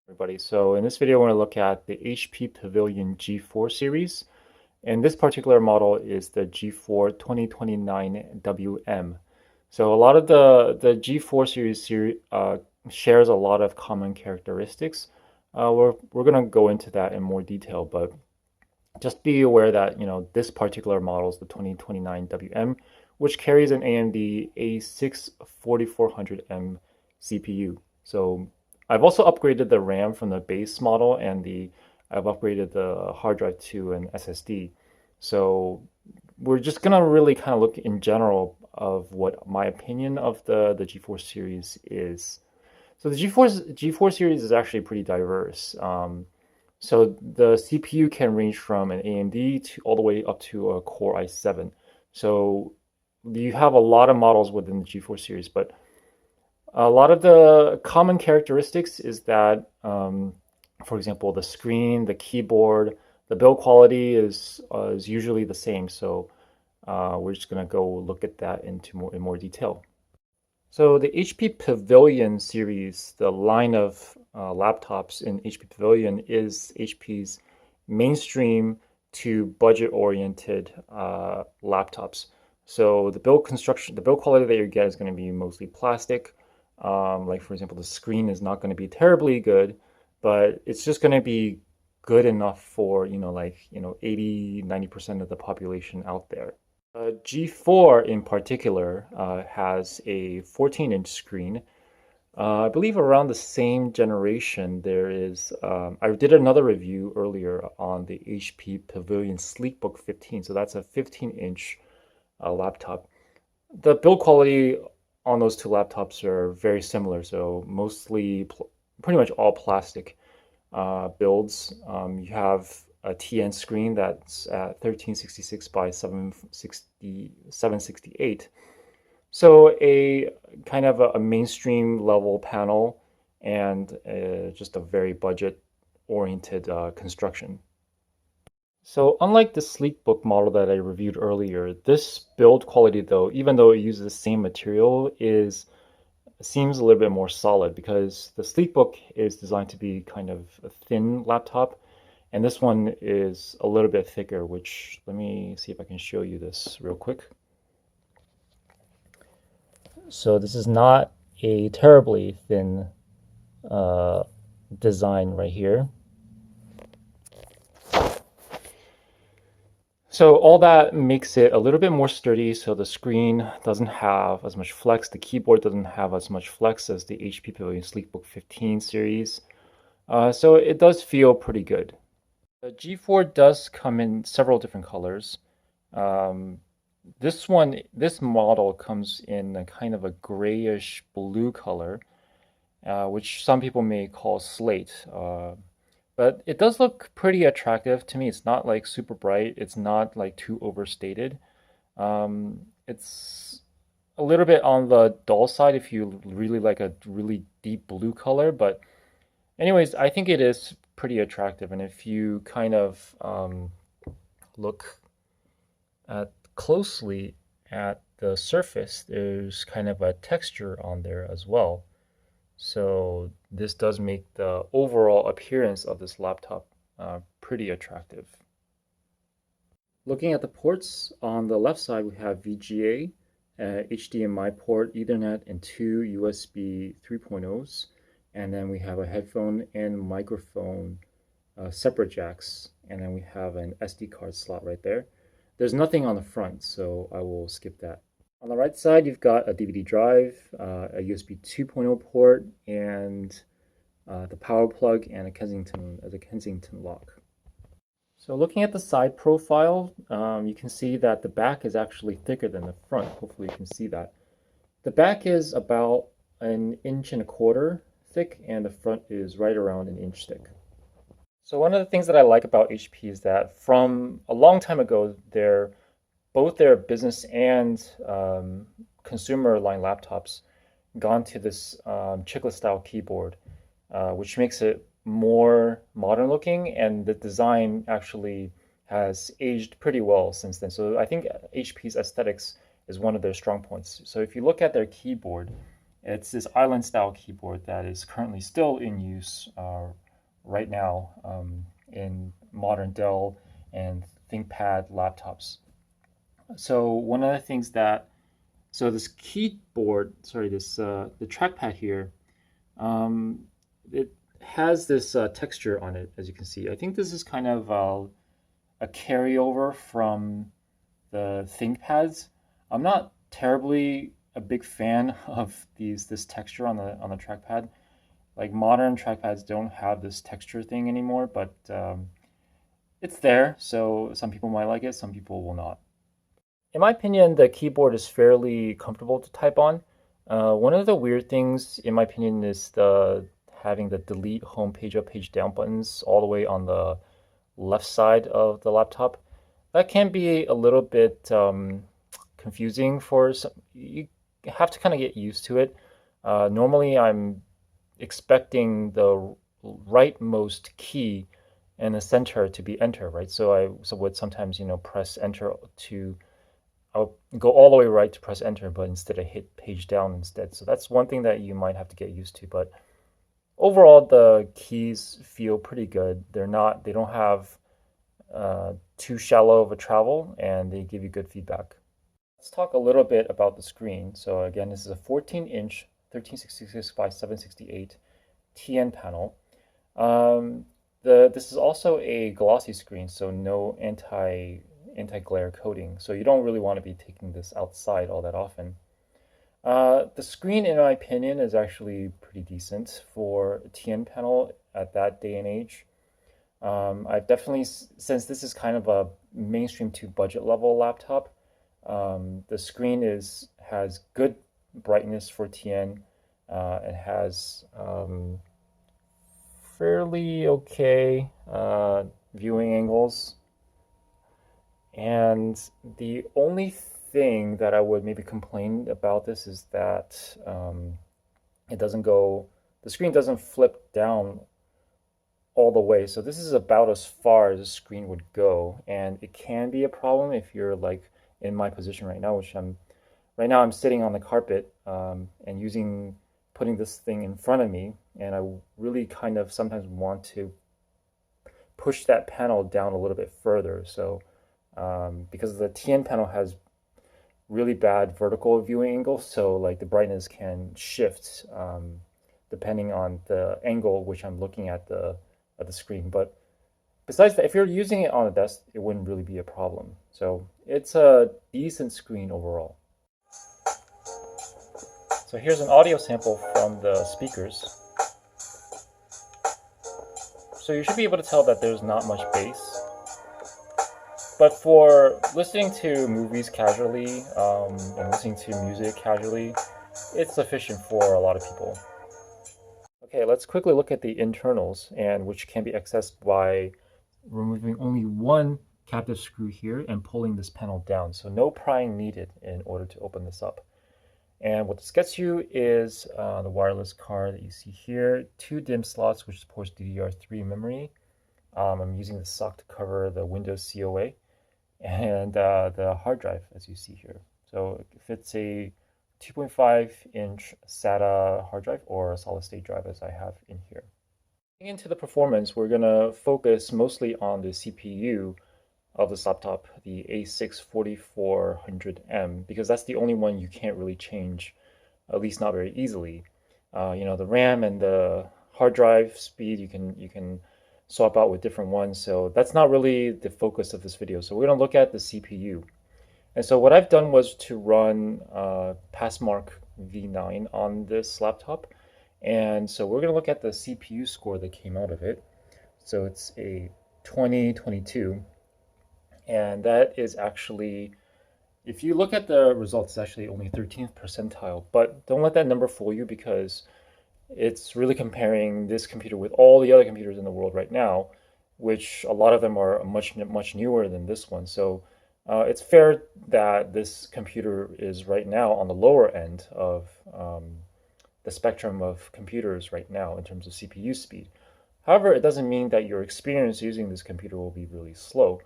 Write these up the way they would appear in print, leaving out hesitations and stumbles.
Everybody. So in this video, I want to look at the HP Pavilion G4 series. And this particular model is the G4-2029wm. So a lot of the G4 series shares a lot of common characteristics. We're going to go into that in more detail, but just be aware that, this particular model is the 2029wm, which carries an AMD A6-4400M CPU. So I've also upgraded the RAM from the base model, and I've upgraded the hard drive to an SSD. So we're just gonna really kind of look in general of what my opinion of the G4 series is. So the G4 series is actually pretty diverse. So the CPU can range from an AMD to all the way up to a Core i7. So you have a lot of models within the G4 series, but a lot of the common characteristics is that, for example, the screen, the keyboard, the build quality is usually the same. So we're just gonna go look at that in more detail. So the HP Pavilion series, the line of laptops in HP Pavilion is HP's mainstream to budget-oriented laptops. So the build quality that you get is going to be mostly plastic. Like for example, the screen is not going to be terribly good, but it's just going to be good enough for, 80, 90% of the population out there. G4 in particular has a 14-inch screen. I believe around the same generation there is, I did another review earlier on the HP Pavilion Sleekbook 15, so that's a 15-inch laptop. The build quality on those two laptops are very similar, so pretty much all plastic builds. You have a TN screen that's at 1366 by 768. So a kind of a mainstream level panel and just a very budget oriented construction. So unlike the Sleekbook model that I reviewed earlier, this build quality though, even though it uses the same material, seems a little bit more solid because the Sleekbook is designed to be kind of a thin laptop, and this one is a little bit thicker, which let me see if I can show you this real quick. So this is not a terribly thin design right here. So all that makes it a little bit more sturdy, so the screen doesn't have as much flex, the keyboard doesn't have as much flex as the HP Pavilion Sleekbook 15 series. So it does feel pretty good. The G4 does come in several different colors. This model comes in a kind of a grayish blue color, which some people may call slate. But it does look pretty attractive to me. It's not like super bright. It's not like too overstated. It's a little bit on the dull side if you really like a really deep blue color. But anyways, I think it is pretty attractive. And if you kind of look closely at the surface, there's kind of a texture on there as well. So this does make the overall appearance of this laptop pretty attractive. Looking at the ports, on the left side we have VGA, HDMI port, Ethernet, and two USB 3.0s. And then we have a headphone and microphone separate jacks. And then we have an SD card slot right there. There's nothing on the front, so I will skip that. On the right side, you've got a DVD drive, a USB 2.0 port, and the power plug and a Kensington lock. So looking at the side profile, you can see that the back is actually thicker than the front. Hopefully you can see that. The back is about 1.25 inches thick, and the front is right around 1 inch thick. So one of the things that I like about HP is that from a long time ago, both their business and consumer line laptops gone to this chiclet style keyboard, which makes it more modern looking, and the design actually has aged pretty well since then. So I think HP's aesthetics is one of their strong points. So if you look at their keyboard, It's this island style keyboard that is currently still in use right now in modern Dell and ThinkPad laptops. So one of the things that this keyboard, sorry, this the trackpad here, um, it has this texture on it, as you can see. I think this is kind of a carryover from the ThinkPads. I'm not terribly a big fan of this texture on the trackpad. Like modern trackpads don't have this texture thing anymore, but it's there. So some people might like it, some people will not. In my opinion, the keyboard is fairly comfortable to type on. One of the weird things, in my opinion, is the having the delete home page up, page down buttons all the way on the left side of the laptop. That can be a little bit confusing for some. You have to kind of get used to it. Normally, I'm expecting the rightmost key in the center to be enter, right? So I would sometimes press enter to I'll go all the way right to press enter, but instead I hit page down instead. So that's one thing that you might have to get used to. But overall, the keys feel pretty good. They don't have too shallow of a travel, and they give you good feedback. Let's talk a little bit about the screen. So again, this is a 14-inch 1366 by 768 TN panel. This is also a glossy screen, so no anti-glare coating. So you don't really want to be taking this outside all that often. The screen, in my opinion, is actually pretty decent for a TN panel at that day and age. I've definitely, since this is kind of a mainstream to budget level laptop, the screen has good brightness for TN. It has fairly okay viewing angles. And the only thing that I would maybe complain about this is that the screen doesn't flip down all the way. So this is about as far as the screen would go. And it can be a problem if you're like in my position right now, right now I'm sitting on the carpet and putting this thing in front of me. And I really kind of sometimes want to push that panel down a little bit further. So because the TN panel has really bad vertical viewing angles, so like the brightness can shift depending on the angle which I'm looking at the screen. But besides that, if you're using it on a desk, it wouldn't really be a problem. So it's a decent screen overall. So here's an audio sample from the speakers. So you should be able to tell that there's not much bass. But for listening to movies casually and listening to music casually, it's sufficient for a lot of people. Okay, let's quickly look at the internals, and which can be accessed by removing only one captive screw here and pulling this panel down. So no prying needed in order to open this up. And what this gets you is the wireless card that you see here, 2 DIMM slots, which supports DDR3 memory. I'm using the sock to cover the Windows COA, and the hard drive, as you see here. So it fits a 2.5-inch SATA hard drive or a solid-state drive, as I have in here. Getting into the performance, we're going to focus mostly on the CPU of this laptop, the A6-4400M, because that's the only one you can't really change, at least not very easily. The RAM and the hard drive speed you can swap out with different ones, so that's not really the focus of this video. So we're going to look at the CPU. And so what I've done was to run Passmark V9 on this laptop, and so we're going to look at the CPU score that came out of it. So it's a 2022. And that is actually, if you look at the results, it's actually only 13th percentile. But don't let that number fool you, because it's really comparing this computer with all the other computers in the world right now, which a lot of them are much newer than this one. So it's fair that this computer is right now on the lower end of the spectrum of computers right now in terms of CPU speed. However, it doesn't mean that your experience using this computer will be really slow,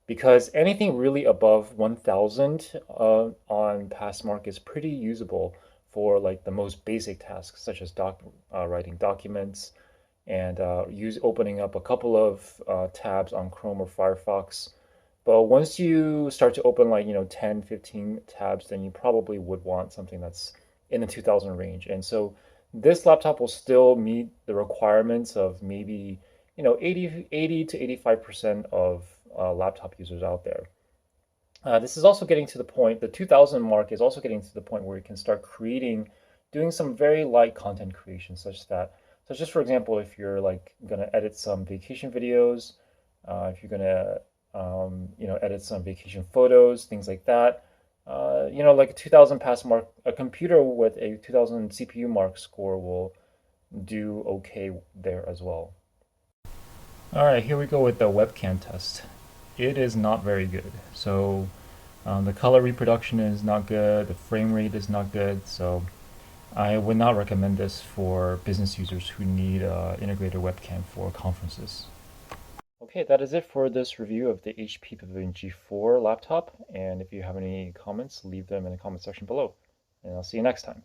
because anything really above 1000 on Passmark is pretty usable for like the most basic tasks, such as writing documents and opening up a couple of tabs on Chrome or Firefox. But once you start to open like, 10, 15 tabs, then you probably would want something that's in the 2000 range. And so this laptop will still meet the requirements of maybe, 80 to 85% of laptop users out there. This is also getting to the point, the 2000 mark is also getting to the point where you can start doing some very light content creation, so just for example, if you're like gonna edit some vacation videos, if you're gonna, edit some vacation photos, things like that, like a 2000 pass mark, a computer with a 2000 CPU mark score will do okay there as well. All right, here we go with the webcam test. It is not very good. So the color reproduction is not good, the frame rate is not good, so I would not recommend this for business users who need an integrated webcam for conferences. Okay, that is it for this review of the HP Pavilion G4 laptop, and if you have any comments, leave them in the comment section below, and I'll see you next time.